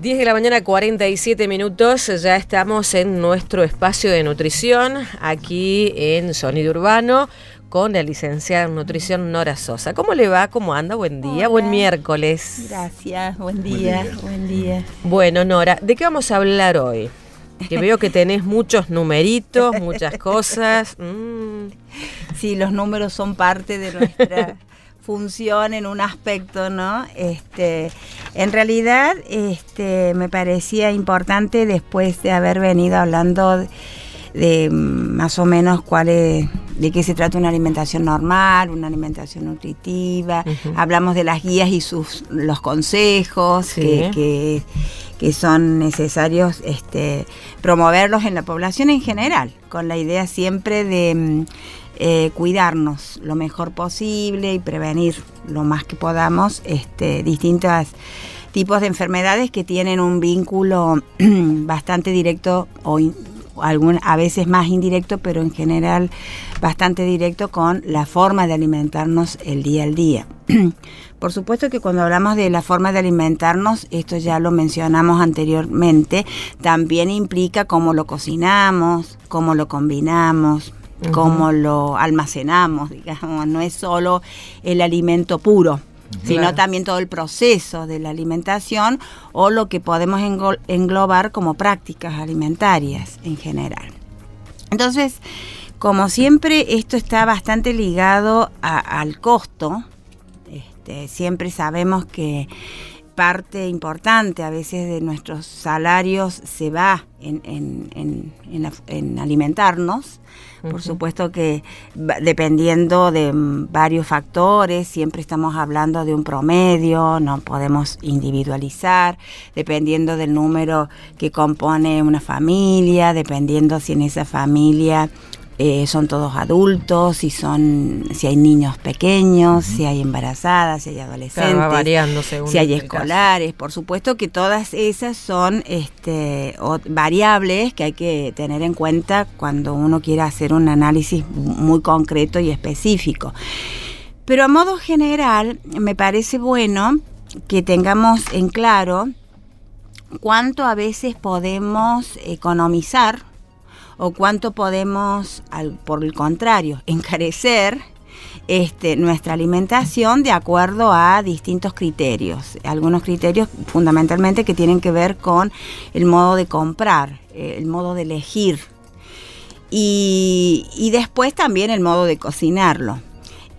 10 de la mañana, 47 minutos, ya estamos en nuestro espacio de nutrición, aquí en Sonido Urbano, con la licenciada en nutrición Nora Sosa. ¿Cómo le va? ¿Cómo anda? Buen día, Hola. Buen miércoles. Gracias, buen día. Bueno, Nora, ¿de qué vamos a hablar hoy? Que veo que tenés muchos numeritos, muchas cosas. Sí, los números son parte de nuestra función en un aspecto, ¿no? En realidad, me parecía importante, después de haber venido hablando de más o menos de qué se trata una alimentación normal, una alimentación nutritiva. Uh-huh. Hablamos de las guías y los consejos, sí, que son necesarios promoverlos en la población en general, con la idea siempre de cuidarnos lo mejor posible y prevenir lo más que podamos distintos tipos de enfermedades que tienen un vínculo bastante directo o a veces más indirecto, pero en general bastante directo con la forma de alimentarnos el día al día. Por supuesto que cuando hablamos de la forma de alimentarnos, esto ya lo mencionamos anteriormente, también implica cómo lo cocinamos, cómo lo combinamos, uh-huh, cómo lo almacenamos, digamos, no es solo el alimento puro, sino claro, también todo el proceso de la alimentación o lo que podemos englobar como prácticas alimentarias en general. Entonces, como siempre, esto está bastante ligado al costo. Siempre sabemos que parte importante a veces de nuestros salarios se va en alimentarnos. Por supuesto que dependiendo de varios factores, siempre estamos hablando de un promedio, no podemos individualizar, dependiendo del número que compone una familia, dependiendo si en esa familia son todos adultos, si hay niños pequeños, uh-huh, si hay embarazadas, si hay adolescentes, va variando según si hay escolares. Por supuesto que todas esas son variables que hay que tener en cuenta cuando uno quiere hacer un análisis muy concreto y específico. Pero a modo general, me parece bueno que tengamos en claro cuánto a veces podemos economizar o cuánto podemos, por el contrario, encarecer nuestra alimentación de acuerdo a distintos criterios. Algunos criterios fundamentalmente que tienen que ver con el modo de comprar, el modo de elegir y después también el modo de cocinarlo.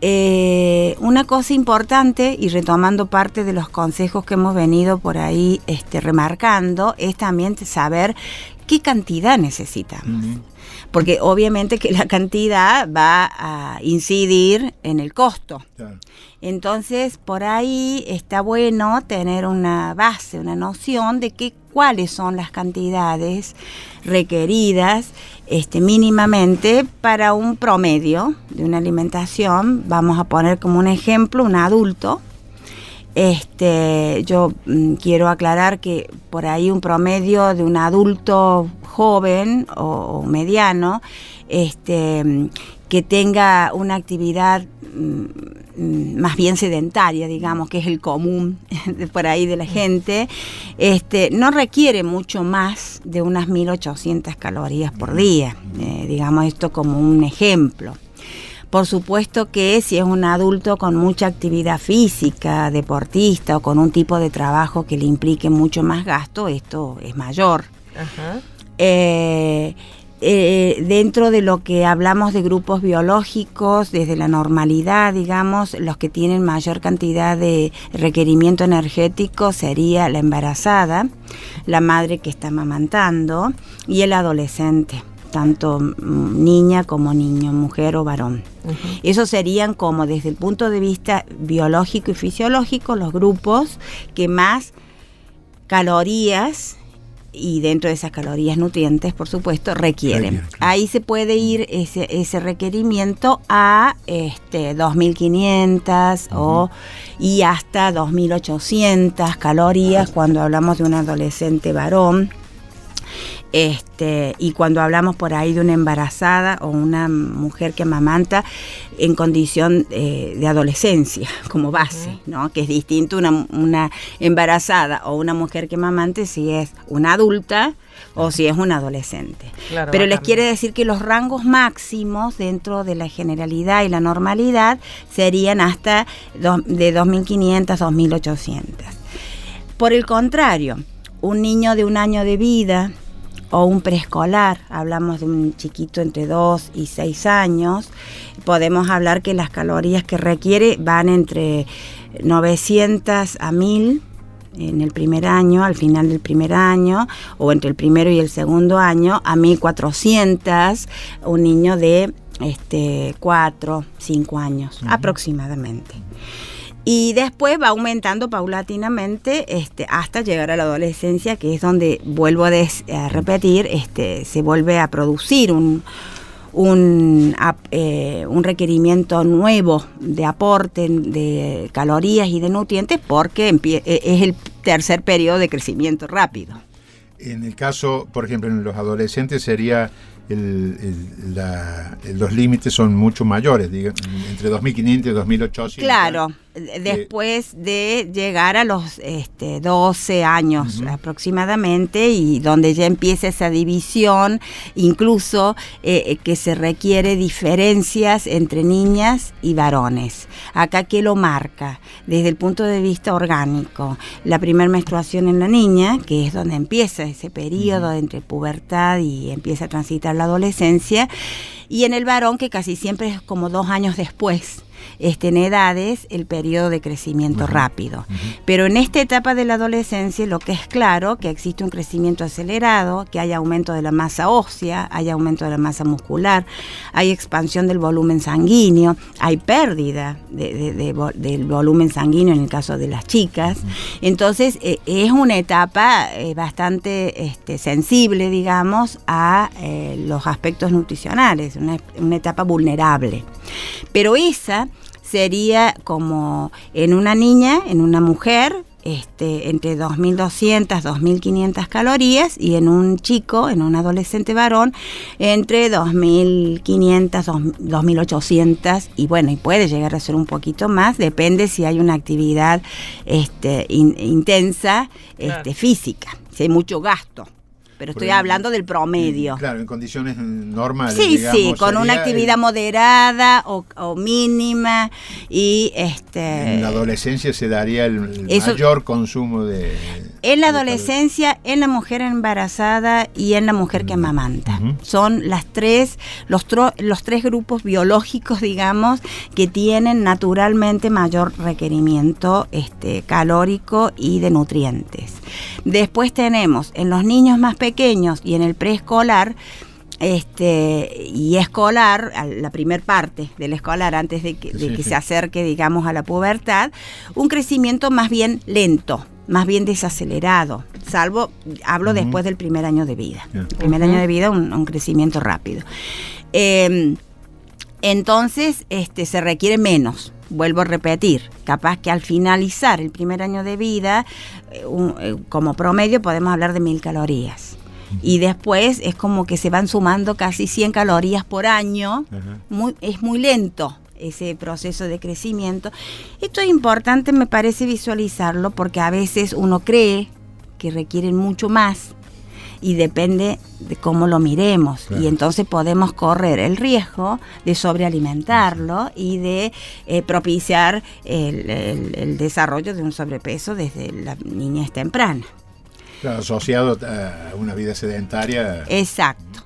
Una cosa importante, y retomando parte de los consejos que hemos venido por ahí remarcando, es también saber qué cantidad necesitamos. Uh-huh. Porque obviamente que la cantidad va a incidir en el costo. Claro. Entonces, por ahí está bueno tener una base, una noción de cuáles son las cantidades requeridas mínimamente para un promedio de una alimentación. Vamos a poner como un ejemplo un adulto. Yo quiero aclarar que por ahí un promedio de un adulto joven o mediano que tenga una actividad más bien sedentaria, digamos, que es el común por ahí de la gente, no requiere mucho más de unas 1.800 calorías por día, digamos esto como un ejemplo. Por supuesto que si es un adulto con mucha actividad física, deportista o con un tipo de trabajo que le implique mucho más gasto, esto es mayor. Ajá. Dentro de lo que hablamos de grupos biológicos, desde la normalidad, digamos, los que tienen mayor cantidad de requerimiento energético sería la embarazada, la madre que está amamantando y el adolescente, tanto niña como niño, mujer o varón. Uh-huh. Esos serían como desde el punto de vista biológico y fisiológico los grupos que más calorías y dentro de esas calorías nutrientes, por supuesto, requieren. Claro. Ahí se puede ir ese requerimiento a 2.500 uh-huh, y hasta 2.800 calorías cuando hablamos de un adolescente varón. Y cuando hablamos por ahí de una embarazada o una mujer que amamanta en condición de adolescencia como base, ¿no? Que es distinto una embarazada o una mujer que amamante si es una adulta o si es un adolescente. Claro, pero les quiere decir que los rangos máximos dentro de la generalidad y la normalidad serían hasta de 2.500 a 2.800. Por el contrario, un niño de 1 año de vida o un preescolar, hablamos de un chiquito entre 2 y 6 años, podemos hablar que las calorías que requiere van entre 900 a 1.000 en el primer año, al final del primer año, o entre el primero y el segundo año, a 1.400, un niño de 4, 5 años aproximadamente. Y después va aumentando paulatinamente hasta llegar a la adolescencia, que es donde, vuelvo a repetir, se vuelve a producir un requerimiento nuevo de aporte de calorías y de nutrientes, porque es el tercer periodo de crecimiento rápido. En el caso, por ejemplo, en los adolescentes sería los límites son mucho mayores, entre 2.500 y 2.800. Claro, después de llegar a los 12 años aproximadamente, y donde ya empieza esa división, incluso que se requiere diferencias entre niñas y varones. Acá, ¿qué lo marca? Desde el punto de vista orgánico, la primera menstruación en la niña, que es donde empieza ese periodo entre pubertad y empieza a transitar la adolescencia, y en el varón, que casi siempre es como 2 años después, en edades, el periodo de crecimiento rápido. Pero en esta etapa de la adolescencia, lo que es claro, que existe un crecimiento acelerado, que hay aumento de la masa ósea, hay aumento de la masa muscular, hay expansión del volumen sanguíneo, hay pérdida del volumen sanguíneo en el caso de las chicas. Entonces, es una etapa bastante sensible, digamos, a los aspectos nutricionales, una etapa vulnerable. Pero esa sería como en una niña, en una mujer, entre 2.200, 2.500 calorías, y en un chico, en un adolescente varón, entre 2.500, 2.800, y bueno, y puede llegar a ser un poquito más, depende si hay una actividad intensa, claro, física, si hay mucho gasto. Pero estoy hablando del promedio. Claro, en condiciones normales. Sí, digamos, sí, con una actividad moderada o mínima. Y en la adolescencia se daría el mayor consumo de... En la adolescencia, en la mujer embarazada y en la mujer que amamanta. Son los tres grupos biológicos, digamos, que tienen naturalmente mayor requerimiento calórico y de nutrientes. Después tenemos en los niños más pequeños y en el preescolar y escolar, la primer parte del escolar, antes de que se acerque, digamos, a la pubertad, un crecimiento más bien lento, más bien desacelerado, salvo, hablo después del primer año de vida. El primer año de vida, un crecimiento rápido. Entonces, se requiere menos. Vuelvo a repetir, capaz que al finalizar el primer año de vida, como promedio podemos hablar de 1.000 calorías. Y después es como que se van sumando casi 100 calorías por año. Es muy lento ese proceso de crecimiento. Esto es importante, me parece, visualizarlo, porque a veces uno cree que requieren mucho más, y depende de cómo lo miremos. Claro. Y entonces podemos correr el riesgo de sobrealimentarlo y de propiciar el desarrollo de un sobrepeso desde la niñez temprana. Claro, asociado a una vida sedentaria. Exacto.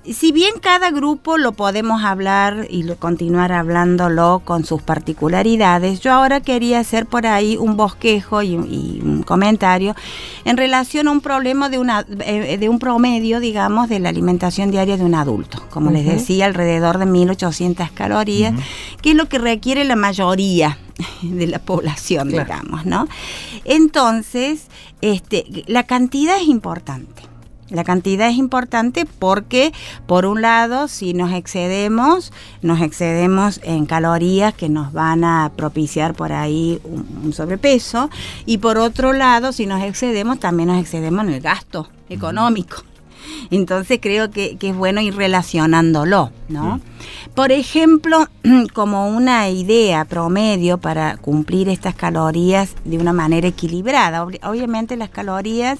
Si bien cada grupo lo podemos hablar y continuar hablándolo con sus particularidades, yo ahora quería hacer por ahí un bosquejo y un comentario en relación a un problema de un promedio, digamos, de la alimentación diaria de un adulto. Como les decía, alrededor de 1.800 calorías, que es lo que requiere la mayoría de la población, digamos, ¿no? Entonces, la cantidad es importante. La cantidad es importante porque, por un lado, si nos excedemos en calorías que nos van a propiciar por ahí un sobrepeso, y por otro lado, si nos excedemos, también nos excedemos en el gasto económico. Entonces creo que es bueno ir relacionándolo, ¿no? Por ejemplo, como una idea promedio para cumplir estas calorías de una manera equilibrada. Obviamente las calorías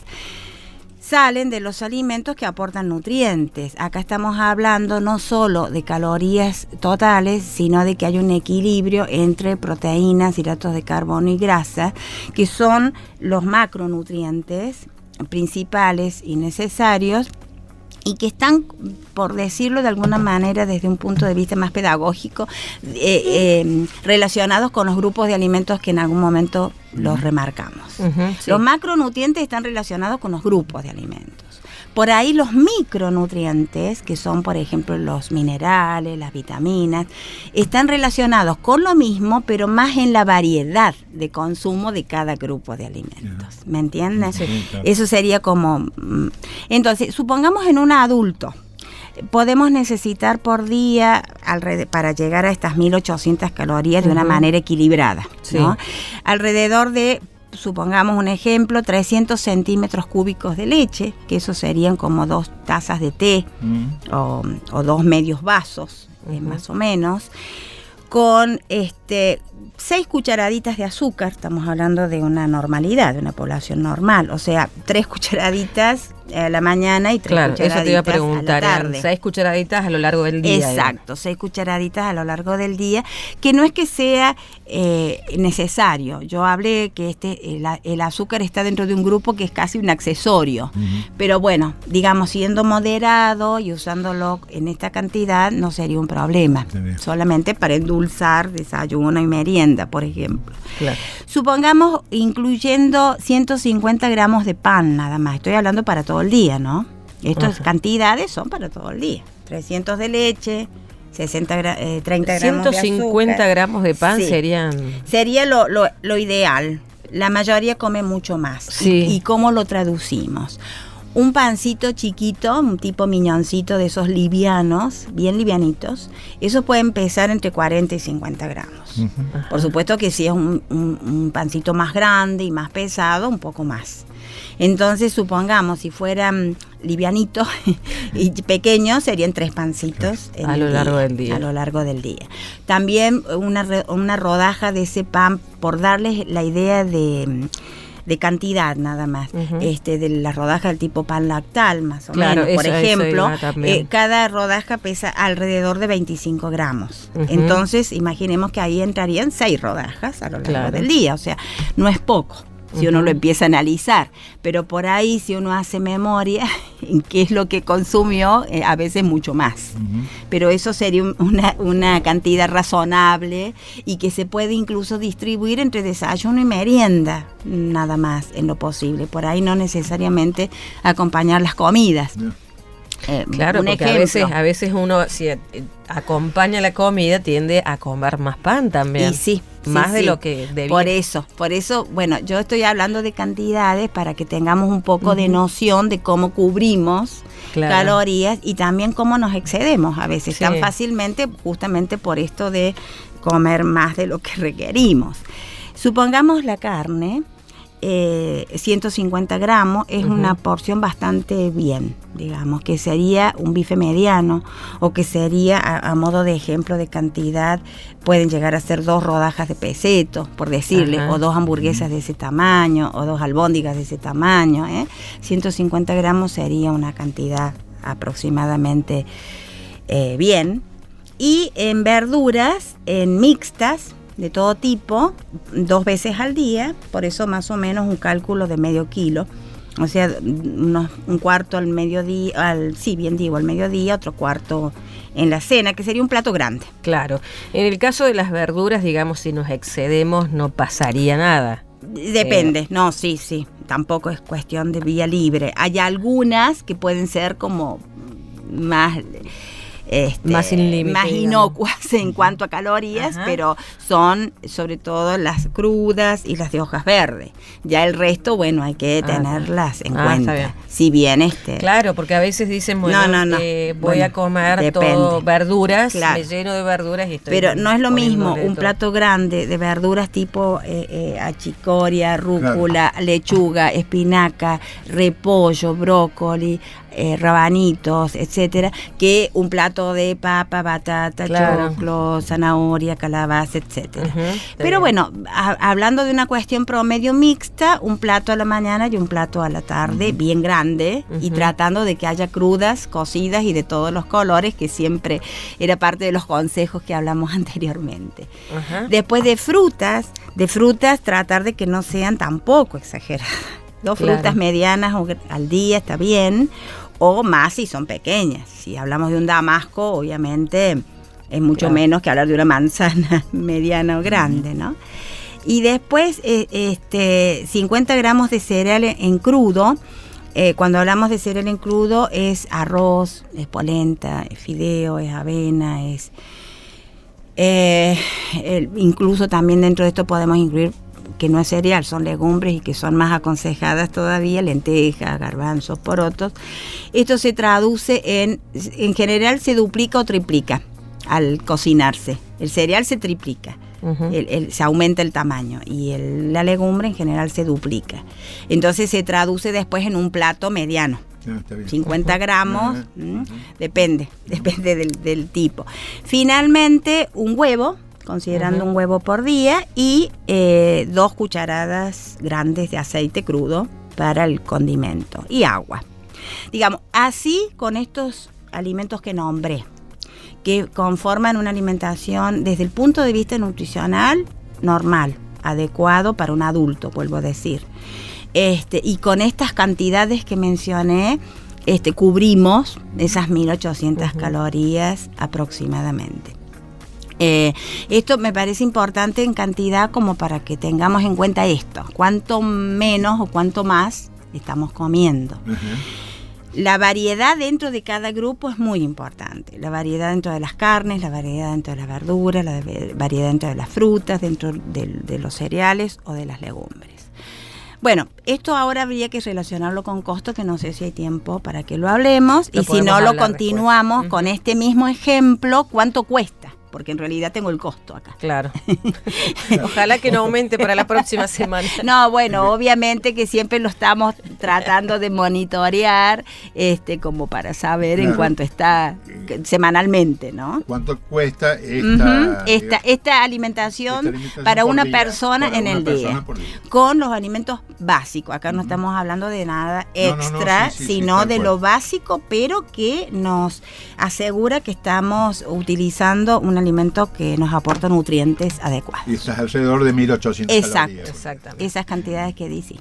salen de los alimentos que aportan nutrientes. Acá estamos hablando no solo de calorías totales, sino de que hay un equilibrio entre proteínas, hidratos de carbono y grasa, que son los macronutrientes principales y necesarios, y que están, por decirlo de alguna manera, desde un punto de vista más pedagógico, relacionados con los grupos de alimentos que en algún momento los remarcamos. Sí. Los macronutrientes están relacionados con los grupos de alimentos. Por ahí los micronutrientes, que son por ejemplo los minerales, las vitaminas, están relacionados con lo mismo, pero más en la variedad de consumo de cada grupo de alimentos. ¿Me entienden? Sí, claro. Eso sería como... Entonces, supongamos en un adulto, podemos necesitar por día, para llegar a estas 1.800 calorías de una manera equilibrada, ¿no? Alrededor de... supongamos un ejemplo, 300 centímetros cúbicos de leche, que eso serían como 2 tazas de té o 2 medios vasos, más o menos, con 6 cucharaditas de azúcar. Estamos hablando de una normalidad, de una población normal, o sea, 3 cucharaditas a la mañana y 3 cucharaditas eso te iba a preguntar, a la tarde. 6 cucharaditas a lo largo del día. Exacto, 6 cucharaditas a lo largo del día, que no es que sea necesario. Yo hablé que el azúcar está dentro de un grupo que es casi un accesorio, pero bueno, digamos, siendo moderado y usándolo en esta cantidad no sería un problema, solamente para endulzar desayuno y merienda, por ejemplo. Claro. Supongamos incluyendo 150 gramos de pan nada más, estoy hablando para todo el día, ¿no? Estas cantidades son para todo el día. 300 de leche, 30 gramos de azúcar. 150 gramos de pan sería lo ideal. La mayoría come mucho más. Sí. ¿Y cómo lo traducimos? Un pancito chiquito, un tipo miñoncito de esos livianos, bien livianitos, eso puede pesar entre 40 y 50 gramos. Por supuesto que si es un pancito más grande y más pesado, un poco más. Entonces, supongamos, si fueran livianitos y pequeños, serían 3 pancitos a lo largo del día. A lo largo del día. También una rodaja de ese pan, por darles la idea de cantidad nada más, de la rodaja del tipo pan lactal, más o menos. Por ejemplo, cada rodaja pesa alrededor de 25 gramos. Entonces, imaginemos que ahí entrarían 6 rodajas a lo largo del día, o sea, no es poco. Si uno lo empieza a analizar, pero por ahí si uno hace memoria en qué es lo que consumió, a veces mucho más. Pero eso sería una cantidad razonable y que se puede incluso distribuir entre desayuno y merienda, nada más en lo posible. Por ahí no necesariamente acompañar las comidas. Claro, porque a veces uno, si acompaña la comida, tiende a comer más pan también. Y sí. Más de lo que debía. Por eso, bueno, yo estoy hablando de cantidades para que tengamos un poco de noción de cómo cubrimos calorías y también cómo nos excedemos a veces tan fácilmente, justamente por esto de comer más de lo que requerimos. Supongamos la carne, 150 gramos es una porción bastante bien, digamos, que sería un bife mediano, o que sería, a modo de ejemplo de cantidad, pueden llegar a ser 2 rodajas de peseto, por decirle, o 2 hamburguesas de ese tamaño, o 2 albóndigas de ese tamaño. 150 gramos sería una cantidad aproximadamente bien. Y en verduras, en mixtas, de todo tipo, 2 veces al día, por eso más o menos un cálculo de medio kilo, o sea, un cuarto al mediodía, al mediodía, otro cuarto en la cena, que sería un plato grande. Claro. En el caso de las verduras, digamos, si nos excedemos, no pasaría nada. Depende, no, sí, tampoco es cuestión de vía libre. Hay algunas que pueden ser como más... más sin límite, más inocuas en cuanto a calorías, pero son sobre todo las crudas y las de hojas verdes. Ya el resto, bueno, hay que tenerlas en cuenta. Si bien claro, porque a veces dicen, bueno, voy a comer todo verduras, me lleno de verduras y estoy. Pero no es lo mismo un plato grande de verduras tipo achicoria, rúcula, lechuga, espinaca, repollo, brócoli, rabanitos, etcétera, que un plato de papa, batata, choclo, zanahoria, calabaza, etcétera. Pero bueno, hablando de una cuestión promedio mixta, un plato a la mañana y un plato a la tarde, bien grande, y tratando de que haya crudas, cocidas y de todos los colores, que siempre era parte de los consejos que hablamos anteriormente. Después de frutas, tratar de que no sean tampoco exageradas. 2 frutas medianas al día está bien, o más si son pequeñas. Si hablamos de un damasco, obviamente es mucho menos que hablar de una manzana mediana o grande, ¿no? Y después 50 gramos de cereal en crudo. Cuando hablamos de cereal en crudo es arroz, es polenta, es fideo, es avena, es incluso también dentro de esto podemos incluir que no es cereal, son legumbres y que son más aconsejadas todavía, lentejas, garbanzos, porotos. Esto se traduce en general se duplica o triplica al cocinarse. El cereal se triplica, se aumenta el tamaño, y la legumbre en general se duplica. Entonces se traduce después en un plato mediano. 50 gramos, depende del tipo. Finalmente, un huevo, considerando un huevo por día, y 2 cucharadas grandes de aceite crudo para el condimento, y agua. Digamos, así con estos alimentos que nombré, que conforman una alimentación desde el punto de vista nutricional normal, adecuado para un adulto, vuelvo a decir. Y con estas cantidades que mencioné, cubrimos esas 1800 calorías aproximadamente. Esto me parece importante en cantidad como para que tengamos en cuenta esto, cuánto menos o cuánto más estamos comiendo. La variedad dentro de cada grupo es muy importante. La variedad dentro de las carnes, la variedad dentro de las verduras, la variedad dentro de las frutas, dentro de los cereales o de las legumbres. Bueno, esto ahora habría que relacionarlo con costo, que no sé si hay tiempo para que lo hablemos, y si no lo continuamos con este mismo ejemplo, ¿cuánto cuesta? Porque en realidad tengo el costo acá. Claro. Ojalá que no aumente para la próxima semana. No, bueno, obviamente que siempre lo estamos tratando de monitorear, como para saber en cuánto está semanalmente, ¿no? ¿Cuánto cuesta esta alimentación para una persona en el día? Con los alimentos básicos. Acá no estamos hablando de nada extra, sino de lo básico, pero que nos asegura que estamos utilizando un alimento que nos aporta nutrientes adecuados. Y estás alrededor de 1800 calorías. Exacto. Esas cantidades que dice.